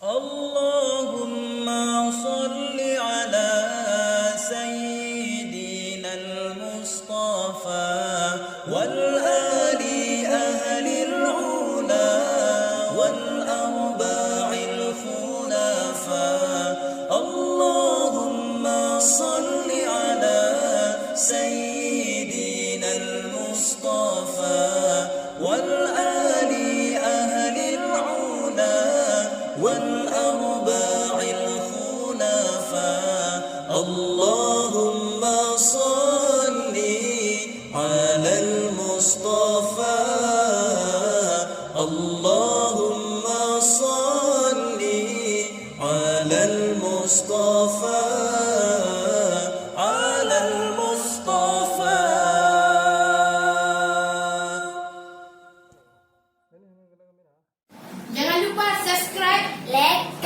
اللهم صل على سيدنا المصطفى والآل أهل العلا والأرباع الخلفاء. اللهم صل على سيدنا المصطفى والآل أهل العلا والأرباع الخلفاء. اللهم صل على المصطفى. اللهم صل على المصطفى. على المصطفى. Jangan lupa subscribe, like,